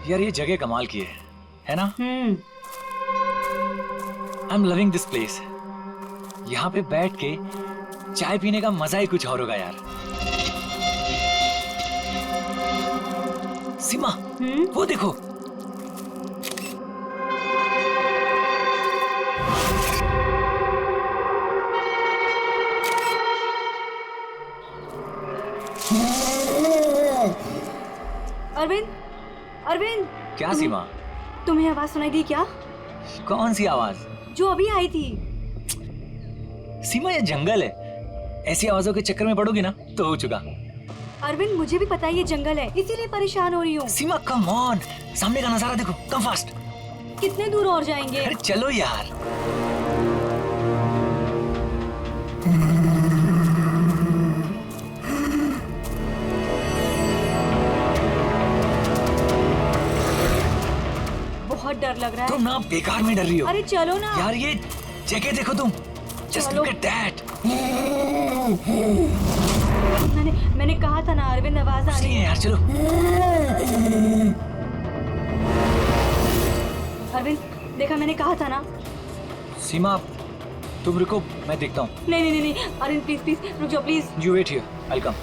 यार ये जगह कमाल की है ना? I am loving this place. यहाँ पे बैठ के चाय पीने का मजा ही कुछ और होगा यार। सीमा, वो देखो। अरविंद, अरविंद। क्या सीमा? तुम्हें आवाज सुनाई दी क्या? कौन सी आवाज? जो अभी आई थी। सीमा ये जंगल है, ऐसी आवाजों के चक्कर में पड़ोगी ना तो हो चुका। अरविंद मुझे भी पता है ये जंगल है, इसीलिए परेशान हो रही हूँ। सीमा कम ऑन, सामने का नजारा देखो, कम फास्ट। कितने दूर और जाएंगे? अरे चलो यार। बहुत डर लग रहा है। तुम ना बेकार में डर रही हो। अरे चलो ना यार, ये जगह देखो तुम। Just look at that. मैंने कहा था ना अरविंद, आवाज आ रही है यार। चलो अरविंद, देखा मैंने कहा था ना। सीमा तुम रुको, मैं देखता हूँ। नहीं अरविंद प्लीज प्लीज रुक जाओ please. You wait here, I'll come.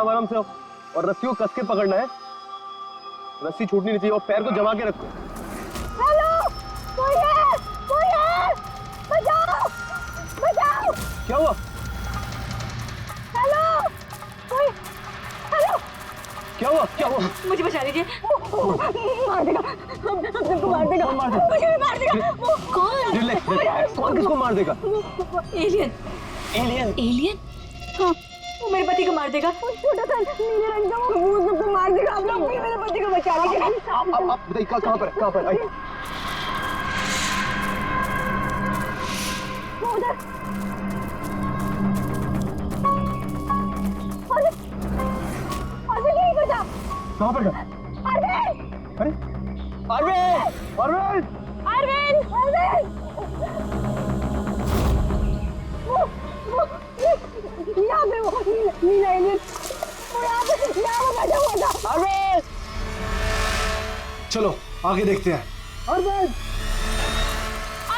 आराम से और रस्सी को कस के पकड़ना है। रस्सी छूटनी नहीं चाहिए और पैर को जमा के रखो। हेलो, कोई है, बचाओ, बचाओ। क्या हुआ? हेलो, कोई, हेलो। क्या हुआ? क्या हुआ? मुझे बचा लीजिए। मार देगा, हम सबको मार देगा। कौन मार देगा? मुझे भी मार देगा। वो कौन? रिलैक्स, कौन किसको मार देगा? एलियन। एलियन? एलियन? हाँ, वो मेरे पति को मार देगा। छोटा सा नीले रंग का वो सबको मार देगा। आप लोग मेरे पति को बचा लीजिए। आप बताइए कहाँ पर है? कहाँ पर? आइए। वो उधर। अरविंद यहीं पर था। कहाँ पर? अरविंद! अरे अरविंद! अरविंद! अरविंद! अरविंद! यहाँ पे वो नीला एलियन, वो यहाँ पे बैठा हुआ था। अरविंद! चलो आगे देखते हैं। अरविंद!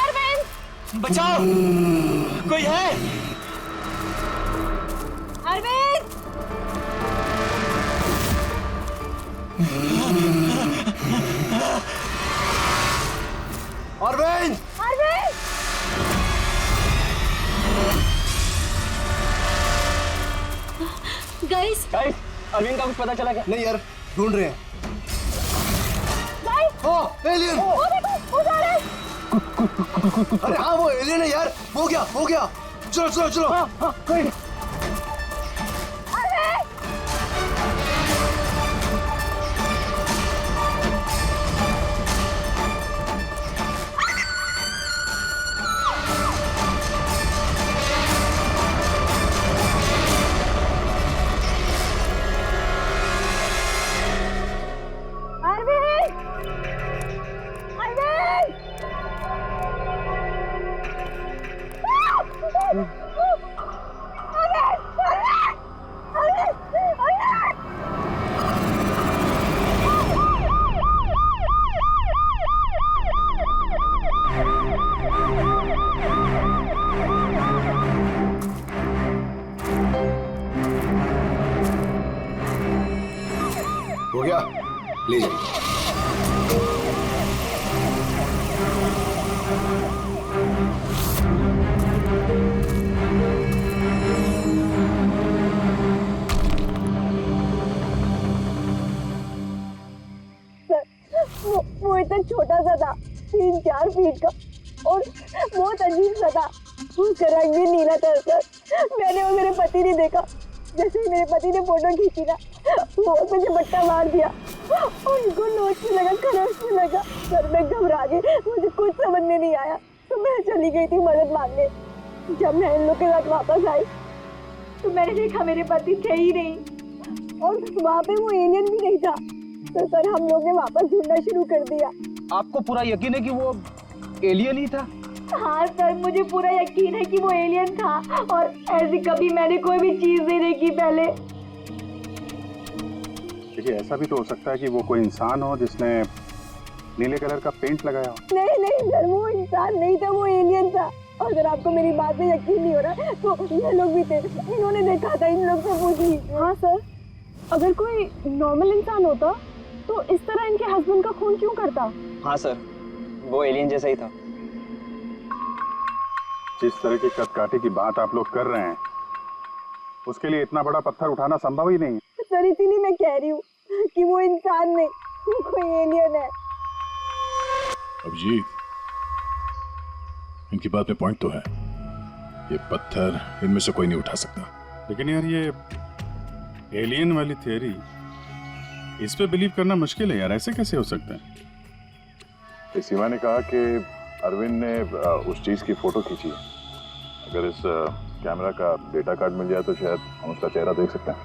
अरविंद! बचाओ, कोई है? अरविंद! अरविंद! अरविंद! गाइस, अरविंद का कुछ पता चला क्या? नहीं यार, ढूंढ रहे हैं। गाइस! एलियन! वो देखो, उधर है। अरे हाँ, वो एलियन है यार। हो गया। चलो चलो चलो। अरविंद! गया, ले जाइए। वो इतना छोटा सा था, 3-4 फीट का, और बहुत अजीब सा था। उसका रंग भी नीला था सर। मैंने और मेरे पति ने देखा, जैसे ही मेरे पति ने फोटो खींची ना, वो मुझे बट्टा मार दिया। उनको नोच में लगा, खरोच में लगा। सर मैं घबरा गई, मुझे कुछ समझ में नहीं आया, तो मैं चली गई थी मदद मांगने। जब मैं इन लोग के साथ वापस आई तो मैंने देखा मेरे पति थे ही नहीं, और वहाँ पे वो एलियन भी नहीं था। तो सर हम लोग ने वापस ढूंढना शुरू कर दिया। आपको पूरा यकीन है कि वो एलियन ही था? हाँ सर, मुझे पूरा यकीन है कि वो एलियन था, और ऐसी कभी मैंने कोई भी चीज नहीं देखी पहले। देखिए, ऐसा भी तो हो सकता है कि वो कोई इंसान हो जिसने नीले कलर का पेंट लगाया हो। नहीं सर, वो इंसान नहीं था, वो एलियन था। और अगर आपको मेरी बात में यकीन नहीं हो रहा तो ये लोग भी थे, इन्होंने देखा था, इन लोग से पूछ लीजिए। हाँ सर, अगर कोई नॉर्मल इंसान होता तो इस तरह इनके हस्बैंड का खून क्यों करता? हाँ सर, वो एलियन जैसा ही था। जिस तरह की कदकाठी की बात आप लोग कर रहे हैं, उसके लिए इतना बड़ा पत्थर उठाना संभव ही नहीं है। सर इसीलिए मैं कह रही हूँ कि वो इंसान नहीं, वो कोई एलियन है। अभिजीत, इनकी बात में पॉइंट तो है। ये पत्थर इनमें से कोई नहीं उठा सकता। लेकिन यार, ये एलियन वाली थियरी, इस पे बिलीव करना मुश्किल है यार। ऐसे कैसे हो सकता है? सीमा ने कहा कि अरविंद ने उस चीज की फोटो खींची है। अगर इस कैमरा का डेटा कार्ड मिल जाए तो शायद हम उसका चेहरा देख सकते हैं।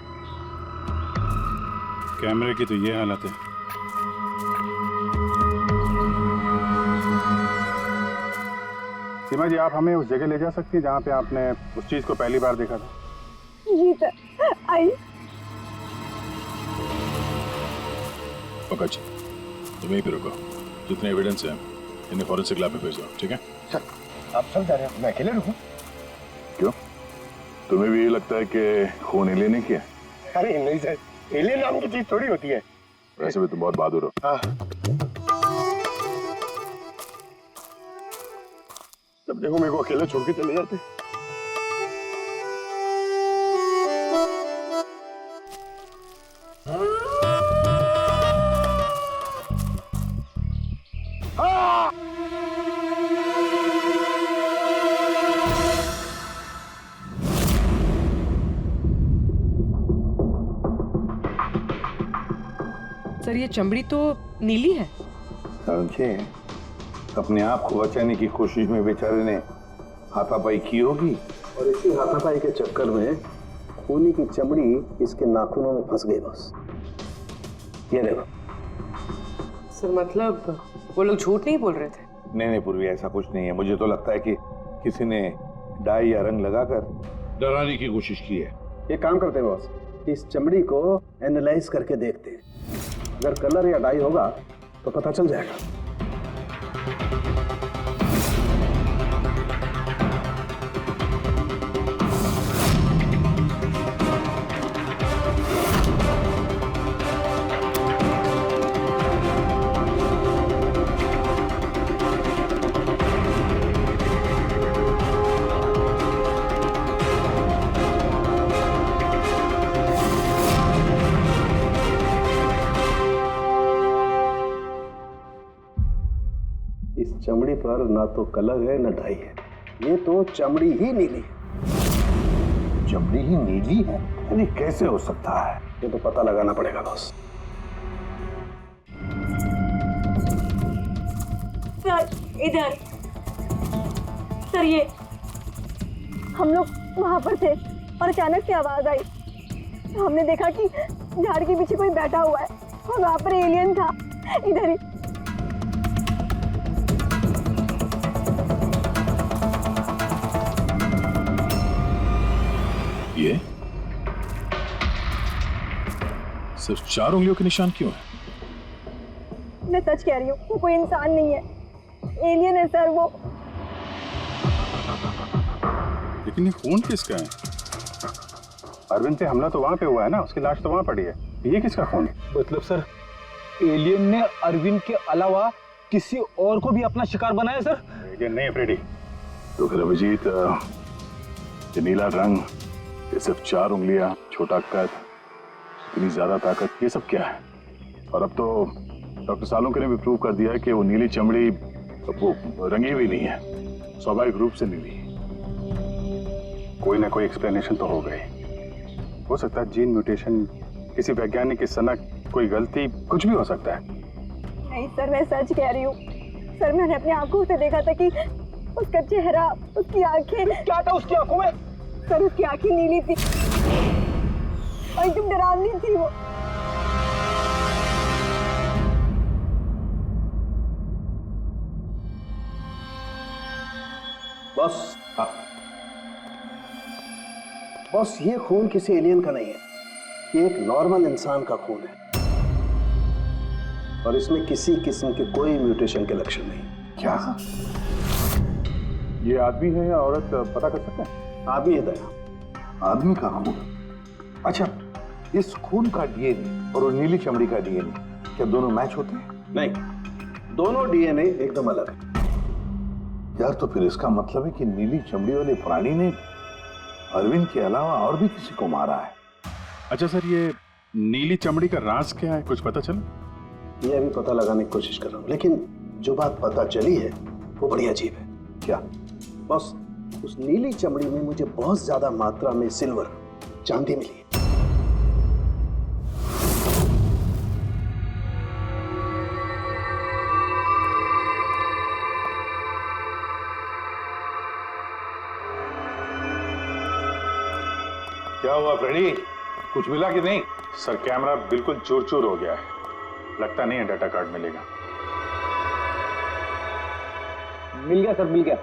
कैमरे की तो ये हालत है। सीमा जी, आप हमें उस जगह ले जा सकती हैं जहाँ पे आपने उस चीज को पहली बार देखा था? जी सर, आइए। पंकज, तुम यहीं पे रुको। जितने एविडेंस हैं इन्हें फॉरेंसिक लैब में भेजो, ठीक है? सर, आप सब जा रहे हैं, मैं अकेले रुकूं? क्यों, तुम्हें भी ये लगता है कि खून एलियन ने किया? अरे नहीं सर, एलियन नाम की चीज थोड़ी होती है। वैसे भी तुम बहुत बहादुर हो। हाँ, तब देखो मेरे को अकेले छोड़ के चले जाते। सर ये चमड़ी तो नीली है। समझे, अपने आप को बचाने की कोशिश में बेचारे ने हाथापाई की होगी, और इसी हाथापाई के चक्कर में खूनी की चमड़ी इसके नाखूनों में फंस गई। बस ये देखो। सर मतलब वो लोग झूठ नहीं बोल रहे थे? नहीं पूर्वी, ऐसा कुछ नहीं है। मुझे तो लगता है कि किसी ने डाई या रंग लगाकर डराने की कोशिश की है। ये काम करते हैं बॉस, इस चमड़ी को एनालाइज करके देखते हैं। अगर कलर या डाई होगा तो पता चल जाएगा। चमड़ी पर ना तो कलर है ना डाई है, ये तो चमड़ी ही नीली है। चमड़ी ही नीली है? अरे कैसे हो सकता है? ये तो पता लगाना पड़ेगा बॉस। सर इधर। सर ये हम लोग वहां पर थे और अचानक से आवाज आई। हमने देखा कि झाड़ के पीछे कोई बैठा हुआ है और वहां पर एलियन था, इधर ही। ये सिर्फ 4 उंगलियों के निशान क्यों है? मैं सच कह रही हूँ, वो कोई इंसान नहीं है, एलियन है सर वो। लेकिन ये खून किसका है? अरविंद पे हमला तो वहां पे हुआ है ना, उसकी लाश तो वहां पड़ी है। ये किसका खून है? मतलब सर, एलियन ने अरविंद के अलावा किसी और को भी अपना शिकार बनाया सर। एलियन नहीं है फ्रेडी। तो फिर अभिजीत, ये नीला रंग, ये सब 4 उंगलियां, छोटा कद, इतनी ज्यादा ताकत, ये सब क्या है? और अब तो डॉक्टर सालुंके ने भी प्रूव कर दिया है कि वो नीली चमड़ी वो रंगी हुई नहीं है, स्वाभाविक रूप से नीली है। कोई ना कोई एक्सप्लेनेशन तो हो गई। हो सकता है जीन म्यूटेशन, किसी वैज्ञानिक की सनक, कोई गलती, कुछ भी हो सकता है। नहीं सर, मैं सच कह रही हूँ सर। मैंने अपनी आंखों से देखा था कि उसका चेहरा, उसकी आंखें। क्या था उसकी आंखों में? सर उसकी आंखें नीली थी और एकदम डरावनी थी वो। बॉस, बॉस, ये खून किसी एलियन का नहीं है, ये एक नॉर्मल इंसान का खून है और इसमें किसी किस्म के कोई म्यूटेशन के लक्षण नहीं। क्या ये आदमी है या औरत, पता कर सकते हैं? आदमी है दया। आदमी का खून? अच्छा, इस खून का डीएनए और वो नीली चमड़ी का डीएनए क्या दोनों मैच होते हैं? नहीं, दोनों डीएनए एकदम अलग है। यार, तो फिर इसका मतलब है कि नीली चमड़ी वाले प्राणी ने अरविंद के अलावा और भी किसी को मारा है। अच्छा सर, ये नीली चमड़ी का राज क्या है, कुछ पता चला? ये अभी पता लगाने की कोशिश कर रहा हूँ, लेकिन जो बात पता चली है वो बड़ी अजीब है। क्या? बस उस नीली चमड़ी में मुझे बहुत ज्यादा मात्रा में सिल्वर, चांदी मिली है। क्या हुआ फ्रेडी, कुछ मिला कि नहीं? सर कैमरा बिल्कुल चूर चूर हो गया है, लगता नहीं है डाटा कार्ड मिलेगा। मिल गया सर, मिल गया।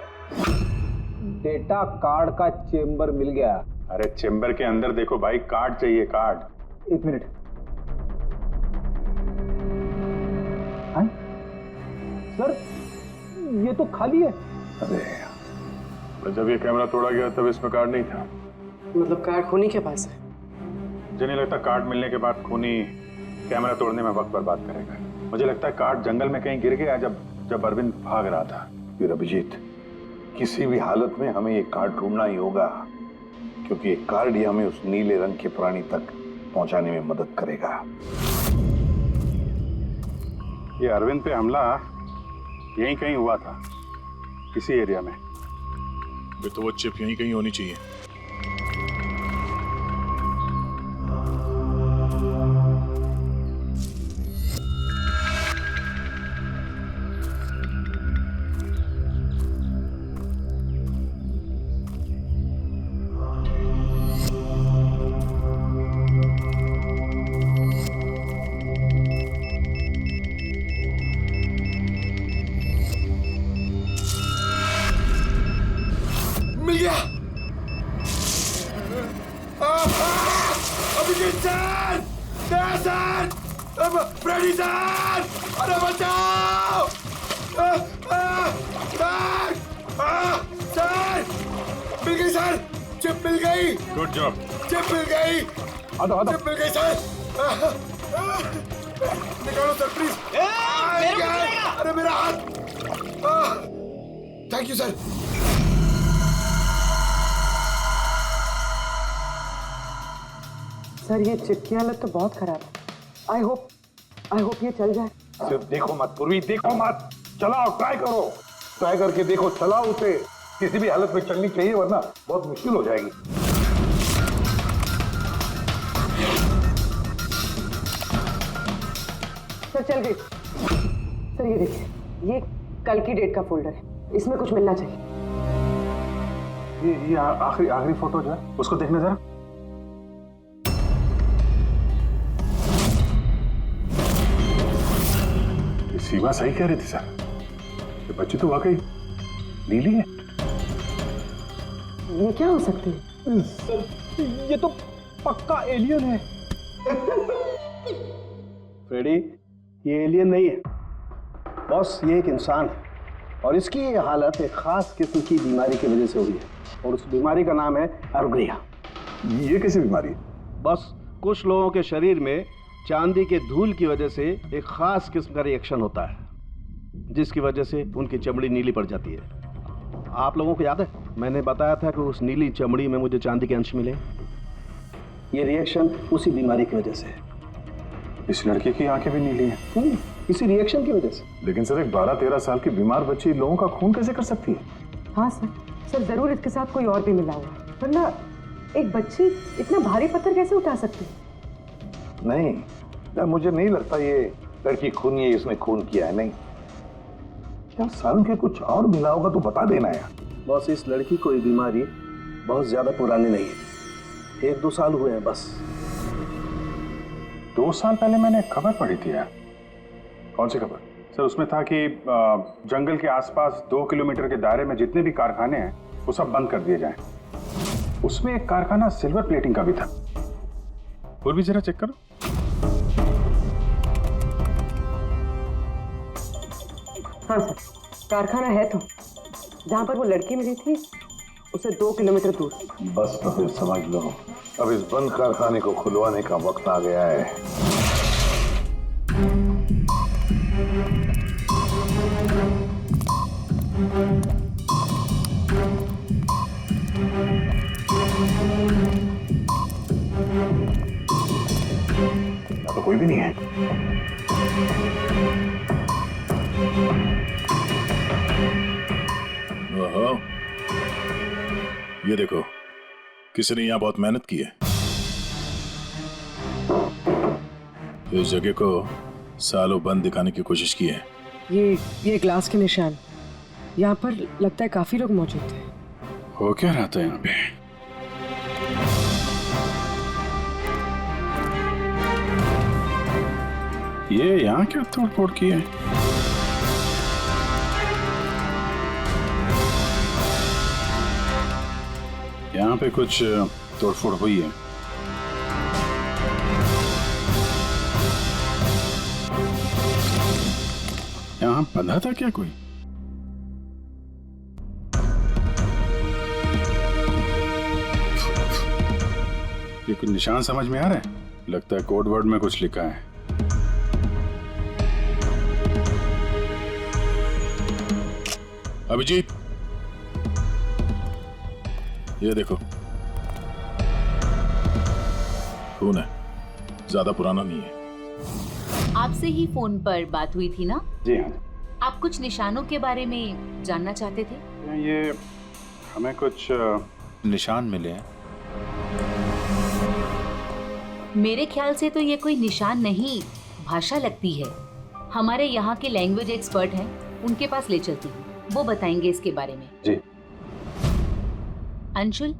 डेटा कार्ड का चेंबर मिल गया। अरे चेंबर के अंदर देखो भाई, कार्ड चाहिए, कार्ड। 1 मिनट। हाँ? सर ये तो खाली है। अरे तो जब ये कैमरा तोड़ा गया तब इसमें कार्ड नहीं था। मतलब कार्ड खूनी के पास है? मुझे नहीं लगता कार्ड मिलने के बाद खूनी कैमरा तोड़ने में वक्त बर्बाद करेगा। मुझे लगता है कार्ड जंगल में कहीं गिर गया जब अरविंद भाग रहा था। फिर अभिजीत, किसी भी हालत में हमें ये कार्ड ढूंढना ही होगा, क्योंकि ये कार्ड ही हमें उस नीले रंग के प्राणी तक पहुंचाने में मदद करेगा। ये अरविंद पे हमला यहीं कहीं हुआ था, इसी एरिया में। तो वो चिप यहीं कहीं होनी चाहिए। मिल गया। Abhijeet sir, sir, Freddy sir, अरे बचाओ! सर, मिल गई सर, चिप मिल गई। Good job. चिप मिल गई। चिप मिल गई सर। निकालो सर प्लीज। अरे मेरा हाथ। Thank you sir. सर ये चिप की हालत तो बहुत खराब है। आई होप ये चल जाए। सिर्फ देखो मत पूर्वी, देखो मत, चलाओ, ट्राई करो, ट्राई करके देखो, चलाओ उसे। किसी भी हालत में चलनी चाहिए, वरना बहुत मुश्किल हो जाएगी। सर चल गई। सर ये देखिए, ये कल की डेट का फोल्डर है, इसमें कुछ मिलना चाहिए। ये आखिरी फोटो जो है उसको देखने जरा। सीमा सही कह रही थी सर, ये बच्ची तो वाकई नीली है। ये क्या हो सकती है? सर ये तो पक्का एलियन है। फ्रेडी, ये एलियन नहीं है बॉस, ये एक इंसान है और इसकी ये हालत एक खास किस्म की बीमारी की वजह से हुई है और उस बीमारी का नाम है एरोग्रिया। ये कैसी बीमारी है? बस कुछ लोगों के शरीर में चांदी के धूल की वजह से एक खास किस्म का रिएक्शन होता है, जिसकी वजह से उनकी चमड़ी नीली पड़ जाती है। आप लोगों को याद है मैंने बताया था कि उस नीली चमड़ी में मुझे चांदी के अंश मिले। ये रिएक्शन उसी बीमारी की वजह से। इस लड़की की आंखें भी नीली हैं। इसी रिएक्शन की वजह से। लेकिन सर एक 12-13 साल की बीमार बच्ची लोगों का खून कैसे कर सकती है? हाँ सर जरूर इसके साथ कोई और भी मिला हुआ है, वरना एक बच्ची इतना भारी पत्थर कैसे उठा सकती है? नहीं यार, मुझे नहीं लगता ये लड़की खून है, इसने खून किया है। नहीं यार, सालों के कुछ और मिला होगा तो बता देना यार। बॉस, इस लड़की को ये बीमारी बहुत ज्यादा पुरानी नहीं है, 1-2 साल हुए हैं बस। 2 साल पहले मैंने खबर पढ़ी थी यार। कौन सी खबर? सर उसमें था कि जंगल के आसपास 2 किलोमीटर के दायरे में जितने भी कारखाने हैं वो सब बंद कर दिए जाएं। उसमें एक कारखाना सिल्वर प्लेटिंग का भी था। और भी जरा चेक करो। हाँ सर, कारखाना है तो जहाँ पर वो लड़की मिली थी उसे 2 किलोमीटर दूर। बस तो फिर समझ लो, अब इस बंद कारखाने को खुलवाने का वक्त आ गया है। तो कोई भी नहीं है। ओहो, ये देखो, किसी ने यहाँ बहुत मेहनत की है। इस जगह को सालों बंद दिखाने की कोशिश की है। ये ग्लास के निशान, यहाँ पर लगता है काफी लोग मौजूद थे। हो क्या रहा था यहाँ पे? ये यहाँ क्या तोड़-फोड़ की है? यहाँ पे कुछ तोड़-फोड़ हुई है। यहाँ बंधा था क्या कोई? ये कुछ निशान समझ में आ रहा है? लगता है कोड वर्ड में कुछ लिखा है। अभिजीत, ये देखो, खून है, ज्यादा पुराना नहीं है। आपसे ही फोन पर बात हुई थी ना? जी हाँ। आप कुछ निशानों के बारे में जानना चाहते थे? ये हमें कुछ निशान मिले हैं। मेरे ख्याल से तो ये कोई निशान नहीं, भाषा लगती है। हमारे यहाँ के लैंग्वेज एक्सपर्ट हैं, उनके पास ले चलती हूँ, वो बताएंगे इसके बारे में। जी। अंशुल,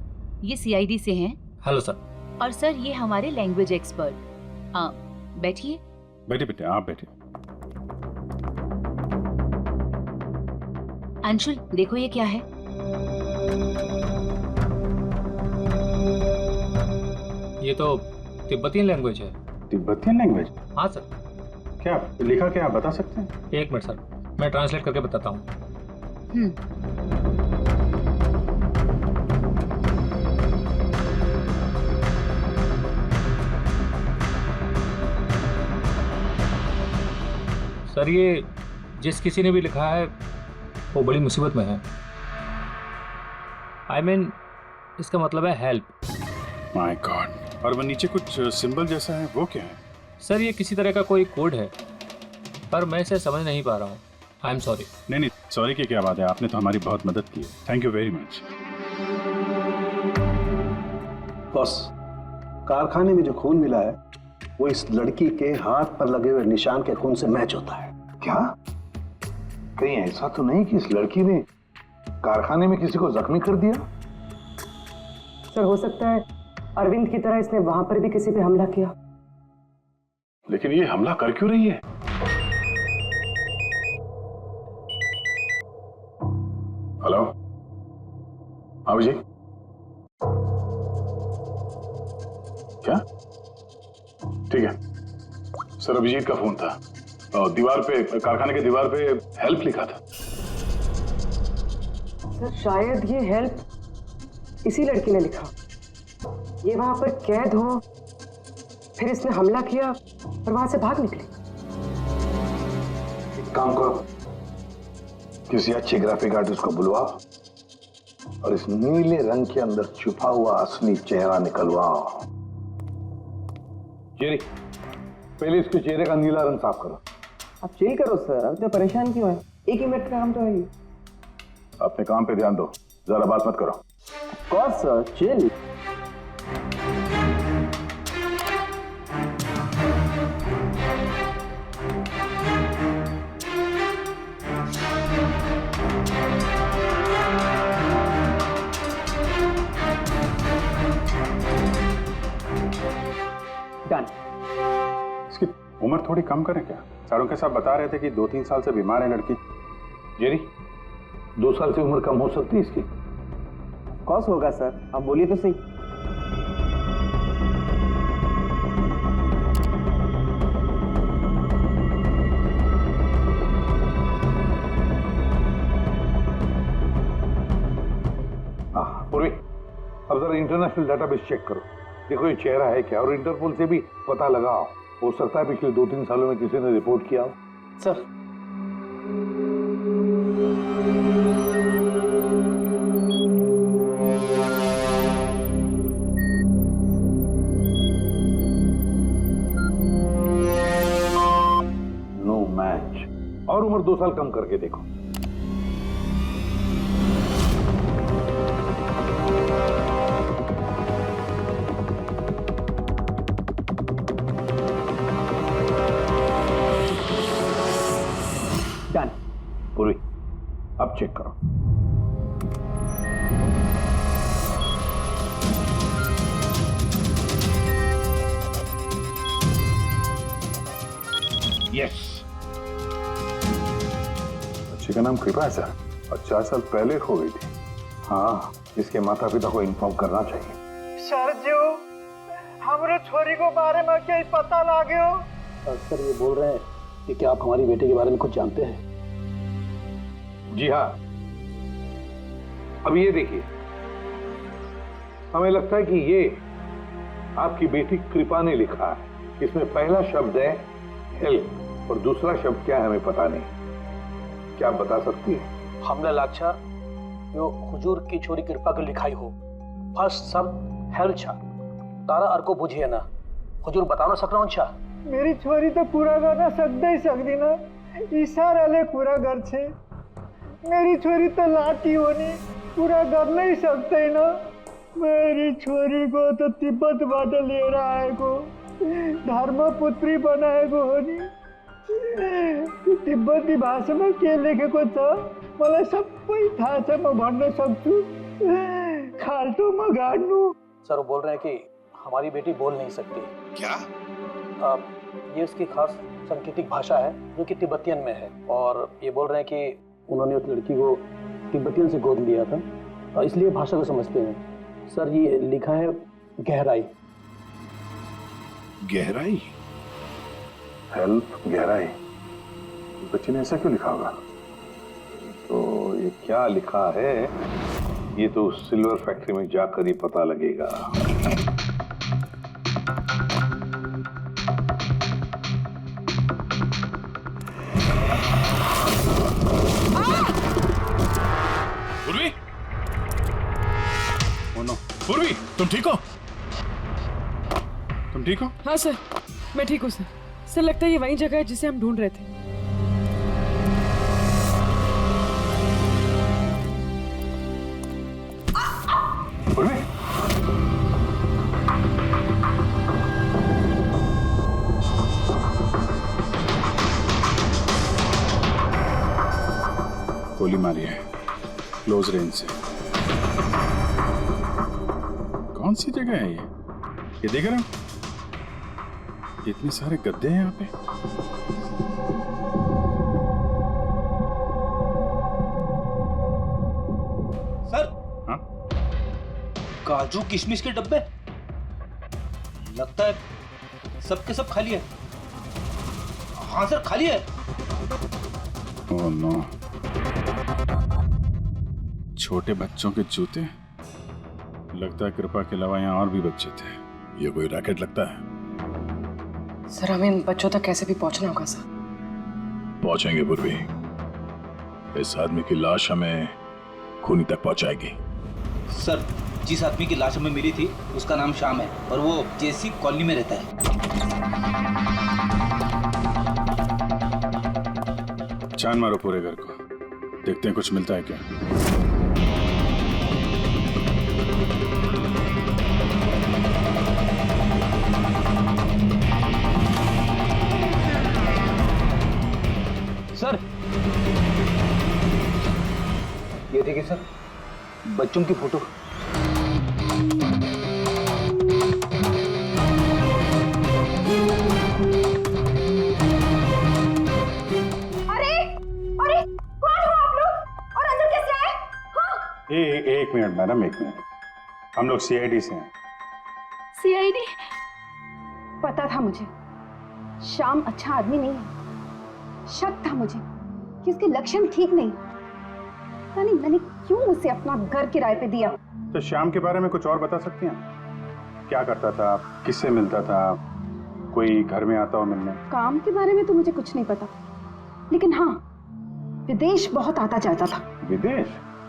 ये सीआईडी से हैं। Hello sir. और सर, ये हमारे लैंग्वेज एक्सपर्ट। बैठिए। बैठे बेटे, आप बैठे। अंशुल, देखो ये क्या है। ये तो तिब्बतियन लैंग्वेज है। Tibetan language? हाँ सर। क्या लिखा, क्या आप बता सकते हैं? 1 मिनट सर, मैं ट्रांसलेट करके बताता हूँ। सर, ये जिस किसी ने भी लिखा है वो बड़ी मुसीबत में है। I mean, इसका मतलब है हेल्प। My God. और वो नीचे कुछ सिंबल जैसा है, वो क्या है? सर, ये किसी तरह का कोई कोड है, पर मैं इसे समझ नहीं पा रहा हूँ। I am sorry. नहीं, सॉरी की क्या बात है, आपने तो हमारी बहुत मदद की है। Thank you very much. Boss, कारखाने में जो खून मिला है वो इस लड़की के हाथ पर लगे हुए निशान के खून से मैच होता है। क्या कहीं ऐसा तो नहीं कि इस लड़की ने कारखाने में किसी को जख्मी कर दिया? सर, हो सकता है अरविंद की तरह इसने वहां पर भी किसी पे हमला किया। लेकिन ये हमला कर क्यों रही है? हेलो, जी। क्या? ठीक है सर, अभिजीत का फोन था। दीवार पे, कारखाने के दीवार पे हेल्प लिखा था। सर, शायद ये हेल्प इसी लड़की ने लिखा। ये वहां पर कैद हो फिर इसने हमला किया और वहां से भाग निकले। एक काम करो, किसी अच्छे ग्राफिक आर्टिस्ट को बुलवाओ और इस नीले रंग के अंदर छुपा हुआ असली चेहरा निकलवाओ। जेरी, पहले इसके चेहरे का नीला रंग साफ करो। आप चिल करो सर, अब तो परेशान क्यों है? 1 ही मिनट का काम तो है ये। अपने काम पे ध्यान दो, ज्यादा बात मत करो। कौन सर, चिल। डन। इसकी उम्र थोड़ी कम करें क्या? सारों के साथ बता रहे थे कि 2-3 साल से बीमार है लड़की। जेरी, 2 साल से उम्र कम हो सकती है इसकी? कौन होगा सर, आप बोलिए तो सही। पूर्वी, अब जरा इंटरनेशनल डाटाबेस चेक करो, देखो ये चेहरा है क्या, और इंटरपोल से भी पता लगाओ। हो सकता है पिछले 2-3 सालों में किसी ने रिपोर्ट किया हो। Sir, no match. और उम्र 2 साल कम करके देखो। डन। पूरी, अब चेक करो। यस। बच्चे का नाम कृपा है सर, और 4 साल पहले हो गई थी। हाँ, इसके माता पिता को इन्फॉर्म करना चाहिए। सर जो हमारे छोरी को बारे में क्या पता लागे हो? सर ये बोल रहे हैं कि क्या आप हमारी बेटे के बारे में कुछ जानते हैं? जी हाँ। अब ये देखिए, हमें लगता है कि ये आपकी बेटी कृपा ने लिखा है। इसमें पहला शब्द है हेल्प और दूसरा शब्द क्या है हमें पता नहीं। क्या आप बता सकती है? हमने लाक्षा जो हुजूर की छोरी कृपा की लिखाई हो। फर्स्ट शब्द हेल्प छा, तारा अर्को बुझिए ना। हुजूर बता ना सकना छा। मेरी छोरी तो पूरा करना सकते ही सकती ना, इशारा ले पूरा घर छे। मेरी छोरी तो लाठी होनी, पूरा कर नहीं सकते ना। मेरी छोरी को तो तिब्बत बाटे ले रहा है को, धर्मपुत्री बनाए को होनी। तिब्बती भाषा में के लेखे को छ मलाई सबै थाहा छ, म भन्न सक्छु। खाल्टो म गाड्नु। सर वो बोल रहे हैं कि हमारी बेटी बोल नहीं सकती। क्या? ये उसकी खास सांकेतिक भाषा है जो कि तिब्बतियन में है, और ये बोल रहे हैं कि उन्होंने उस लड़की को तिब्बतियन से गोद लिया था, इसलिए भाषा को समझते हैं। सर ये लिखा है गहराई। गहराई? हेल्प गहराई? बच्चे ने ऐसा क्यों लिखा होगा? तो ये क्या लिखा है ये तो सिल्वर फैक्ट्री में जाकर ही पता लगेगा। पूर्वी, पूर्वी, तुम ठीक हो? तुम ठीक हो? हाँ सर, मैं ठीक हूँ सर। सर लगता है ये वही जगह है जिसे हम ढूंढ रहे थे। पूर्वी, गोली मारी है क्लोज रेंज से। कौन सी जगह है ये देख रहे हो? इतने सारे गद्दे हैं यहाँ पे। सर, हाँ? काजू किशमिश के डब्बे, लगता है सबके सब खाली है। हाँ सर, खाली है। ओह नो, छोटे बच्चों के जूते। लगता है कृपा के अलावा यहाँ और भी बच्चे थे। ये कोई रैकेट लगता है। सर हमें इन बच्चों तक कैसे भी पहुंचना होगा सर। पहुंचेंगे पूर्वी। इस आदमी की लाश हमें खूनी तक पहुंचाएगी। सर जिस आदमी की लाश हमें मिली थी उसका नाम श्याम है और वो जेसी कॉलोनी में रहता है। छान मारो पूरे घर को, देखते हैं कुछ मिलता है क्या। सर ये देखिए सर, बच्चों की फोटो। एक मिनट मैडम, एक मिनट। हम लोग सीआईडी से हैं। सीआईडी? पता था मुझे श्याम अच्छा आदमी नहीं है। शक था मुझे कि उसके लक्षण ठीक नहीं। मैंने क्यों उसे अपना घर किराए पे दिया? तो श्याम के बारे में कुछ और बता सकती हैं? क्या करता था, किससे मिलता था, कोई घर में आता हो मिलने? काम के बारे में तो मुझे कुछ नहीं पता, लेकिन हाँ विदेश बहुत आता जाता था। विदेश?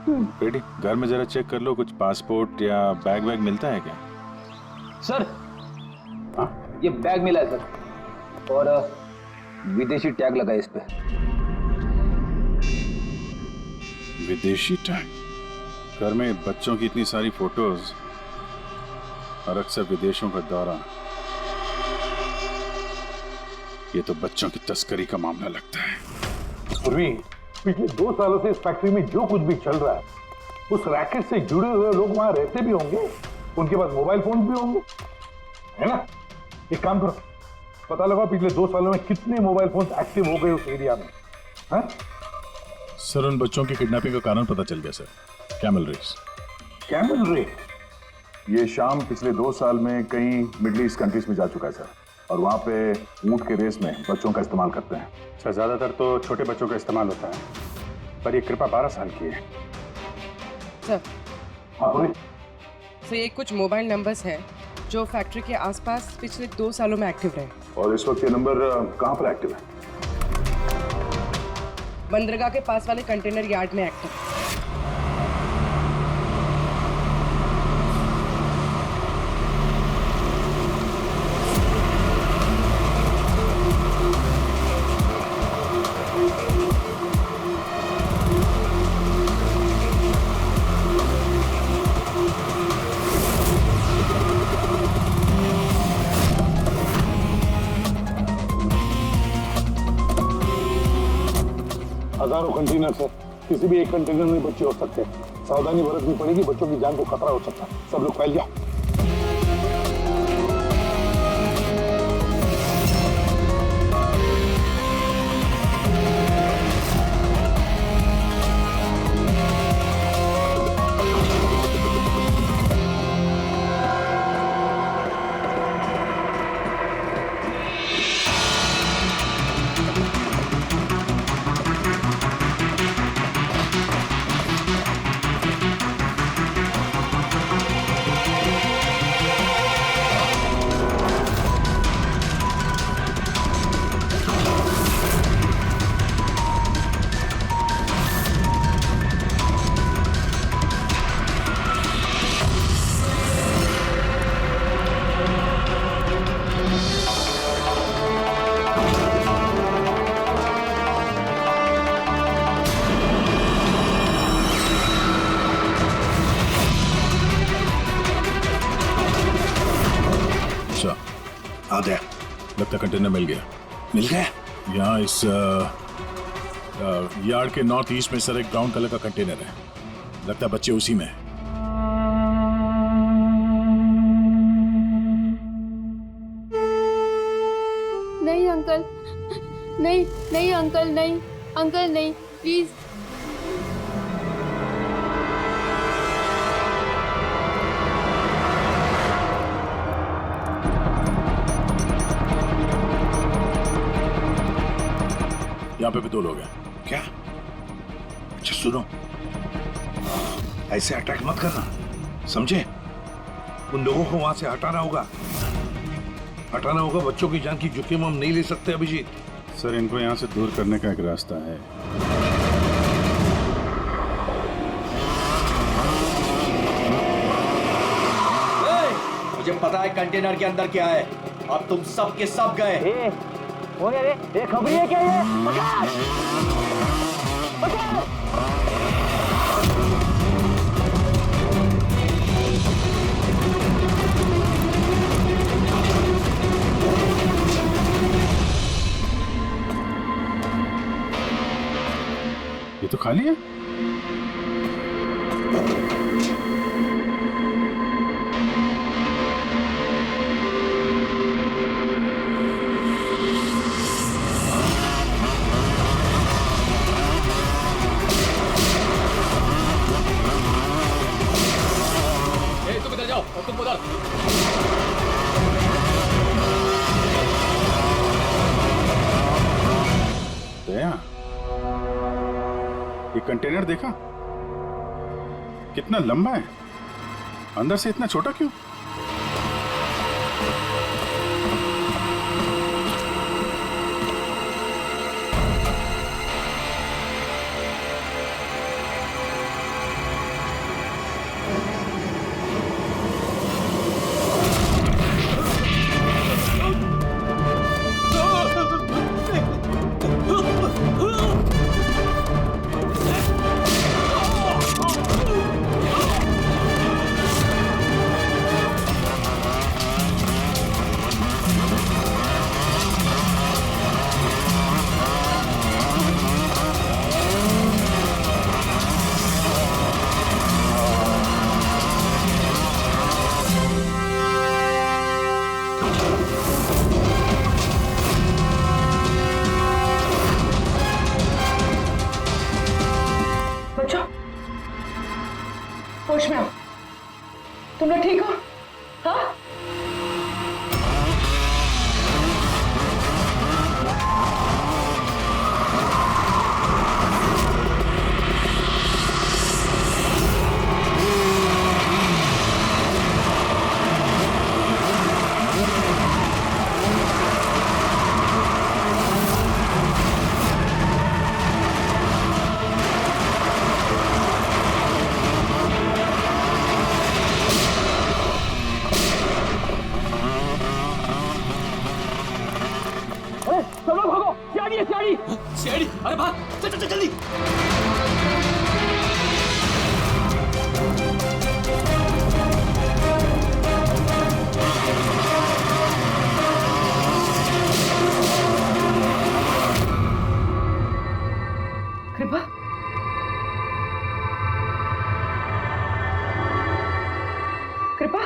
बेटी घर में जरा चेक कर लो, कुछ पासपोर्ट या बैग वैग मिलता है क्या? सर ये बैग मिला है सर, और विदेशी टैग लगा है इस पे। विदेशी टैग? घर में बच्चों की इतनी सारी फोटोज और अक्सर विदेशों का दौरा, ये तो बच्चों की तस्करी का मामला लगता है। पूर्वी, पिछले 2 सालों से इस फैक्ट्री में जो कुछ भी चल रहा है, उस रैकेट से जुड़े हुए लोग वहां रहते भी होंगे, उनके पास मोबाइल फोन भी होंगे, है ना? एक काम करो, पता लगाओ पिछले 2 सालों में कितने मोबाइल फोन एक्टिव हो गए उस एरिया में। है? सर उन बच्चों की किडनैपिंग का कारण पता चल गया sir. Camel race. Camel race? ये शाम पिछले 2 साल में कई मिडिल ईस्ट कंट्रीज में जा चुका है सर, और वहाँ पे ऊंट के रेस में बच्चों का इस्तेमाल करते हैं सर। ज्यादातर तो छोटे बच्चों का इस्तेमाल होता है, पर ये कृपा 12 साल की है सर। हाँ बोलिए। सर ये कुछ मोबाइल नंबर्स हैं जो फैक्ट्री के आसपास पिछले 2 सालों में एक्टिव रहे। और इस वक्त ये नंबर कहाँ पर एक्टिव है? बंदरगाह के पास वाले कंटेनर यार्ड में एक्टिव। हजारों कंटेनर है, किसी भी एक कंटेनर में बच्चे हो सकते हैं। सावधानी बरतनी पड़ेगी, बच्चों की जान को खतरा हो सकता है। सब लोग फैल जाओ। लगता कंटेनर मिल गया। मिल गया? यहाँ इस यार्ड के नॉर्थ ईस्ट में सर एक ब्राउन कलर का कंटेनर है, लगता है बच्चे उसी में है। नहीं अंकल, नहीं नहीं अंकल, नहीं अंकल, नहीं प्लीज। यहाँ पे भी 2 लोग हैं। क्या? अच्छा सुनो, ऐसे अटैक मत करना, समझे? उन लोगों को वहां से हटाना होगा। हटाना होगा बच्चों की जान की जोखिम हम नहीं ले सकते अभिजीत। सर इनको यहाँ से दूर करने का एक रास्ता है। मुझे पता है कंटेनर के अंदर क्या है। अब तुम सब के सब गए। हो गया रे, खबरी है क्या ये? पकड़! पकड़! ये तो खाली है। तुम इधर जाओ और तुम उधर। दया, ये कंटेनर देखा कितना लंबा है, अंदर से इतना छोटा क्यों? होश में आओ। तुम लोग ठीक हो? हाँ? शेरी, अरे भाग, चल चल चल जल्दी। कृपा, कृपा,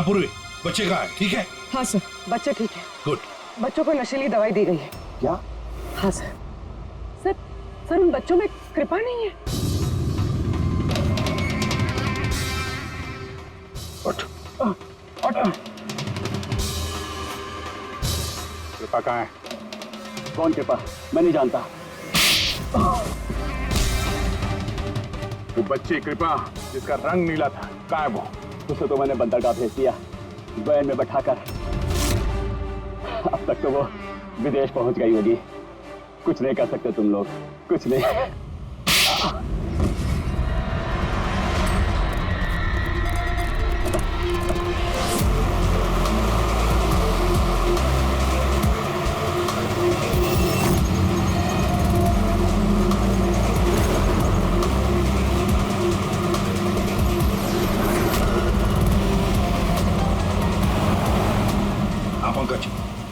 पूर्वी, बच्चे कहाँ है? ठीक है? हाँ सर, बच्चे ठीक है। गुड। बच्चों को नशीली दवाई दी गई है। क्या? हाँ सर। सर, सर उन बच्चों में कृपा नहीं है। उठ। कृपा कहाँ है? कौन कृपा? मैं नहीं जानता। वो बच्ची कृपा जिसका रंग नीला था, कहाँ है वो? उसे तो मैंने बंदरगाह भेज दिया, वैन में बैठाकर। अब तक तो वो विदेश पहुंच गई होगी। कुछ नहीं कर सकते तुम लोग, कुछ नहीं।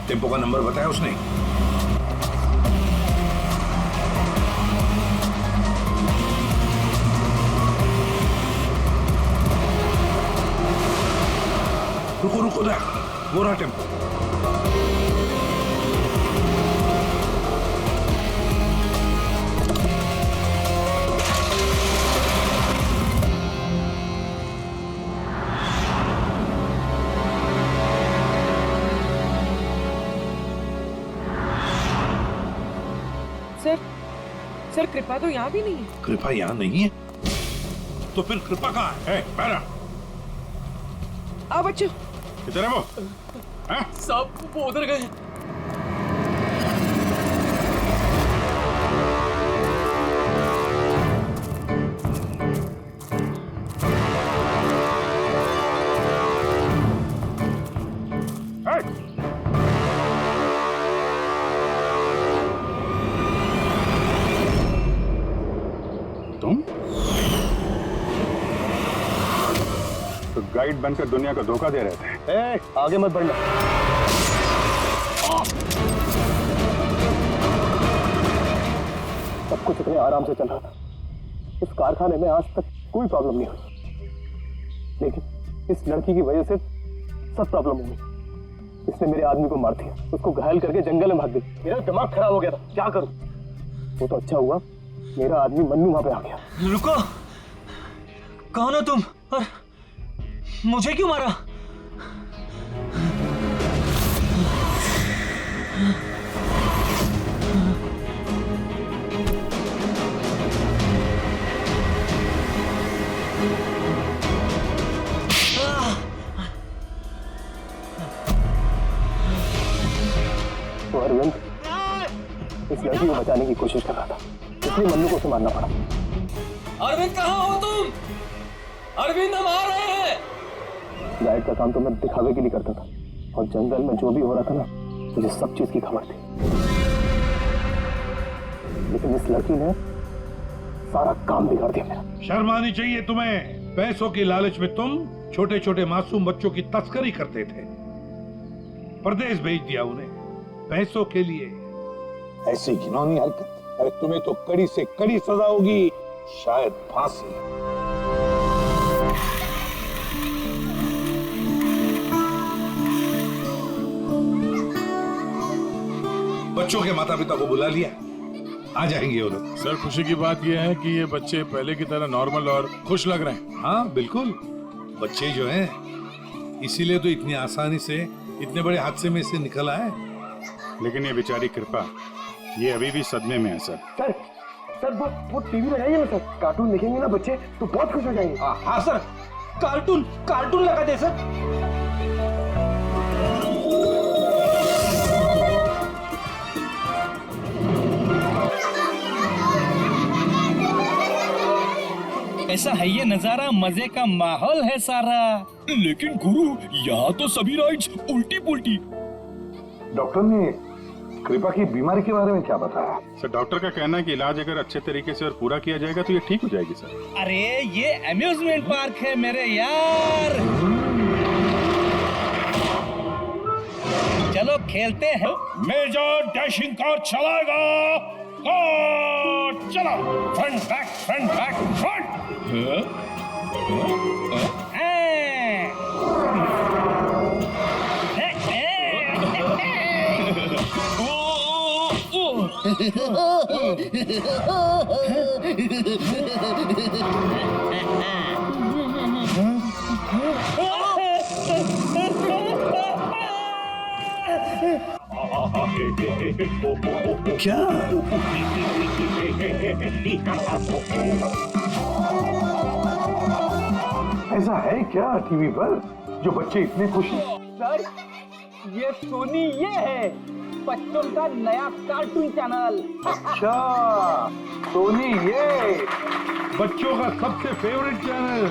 टेम्पो का नंबर बताया उसने? रुको रुको ना, वो रहा टेम्पो। सर कृपा तो यहाँ भी नहीं है। कृपा यहाँ नहीं है? तो फिर कृपा कहाँ है? पैरा आ बच्चों, किधर है वो? साहब वो उधर गए। तुम तो गाइड बनकर दुनिया को धोखा दे रहे थे। आगे मत बढ़ना। सब कुछ इतने आराम से चल रहा था। इस कारखाने में आज तक कोई प्रॉब्लम नहीं हुई, लेकिन इस लड़की की वजह से सब प्रॉब्लम हो गई। इसने मेरे आदमी को मार दिया, उसको घायल करके जंगल में भाग गई। मेरा दिमाग खराब हो गया था, क्या करूं? वो तो अच्छा हुआ मेरा आदमी मन्नू वहां पे आ गया। रुको, कौन हो तुम और मुझे क्यों मारा? तो अरविंद इस लड़की को बचाने की कोशिश कर रहा था, इसलिए मन्नू को उसे मारना पड़ा। अरविंद कहाँ हो तुम? अरविंद हम आ रहे हैं। गाइड का काम तो मैं दिखावे के लिए करता था, और जंगल में जो भी हो रहा था ना, मुझे सब चीज की खबर थी। लेकिन इस लड़की ने सारा काम बिगाड़ दिया मेरा। शर्म आनी चाहिए तुम्हें। पैसों की लालच में तुम छोटे छोटे मासूम बच्चों की तस्करी करते थे, परदेश भेज दिया उन्हें पैसों के लिए। ऐसी घिनौनी हरकत, अरे तुम्हें तो कड़ी से कड़ी सजा होगी, शायद फांसी। बच्चों के माता पिता को बुला लिया, आ जाएंगे वो लोग। सर खुशी की बात यह है कि ये बच्चे पहले की तरह नॉर्मल और खुश लग रहे हैं। हाँ बिल्कुल, बच्चे जो हैं इसीलिए तो इतनी आसानी से इतने बड़े हादसे में से निकल आए। लेकिन ये बेचारी कृपा, ये अभी भी सदमे में है सर। सर वो टीवी लगाइए ना सर, कार्टून देखेंगे ना बच्चे तो बहुत खुश हो जाएंगे। हाँ सर, कार्टून लगा दे सर। ऐसा है ये नजारा, मजे का माहौल है सारा। लेकिन गुरु यहाँ तो सभी राइड्स उल्टी पुल्टी। डॉक्टर ने कृपा की बीमारी के बारे में क्या बताया? सर डॉक्टर का कहना है कि इलाज अगर अच्छे तरीके से और पूरा किया जाएगा तो ये ठीक हो जाएगी सर। अरे ये अम्यूजमेंट पार्क है मेरे यार, चलो खेलते हैं। मेजर डैशिंग कार चलाएगा, चलो फ्रंट बैक फ्रंट। क्या ऐसा है क्या टीवी पर जो बच्चे इतने खुश हैं? सर ये सोनी ये है बच्चों का नया कार्टून चैनल। अच्छा सोनी ये बच्चों का सबसे फेवरेट चैनल।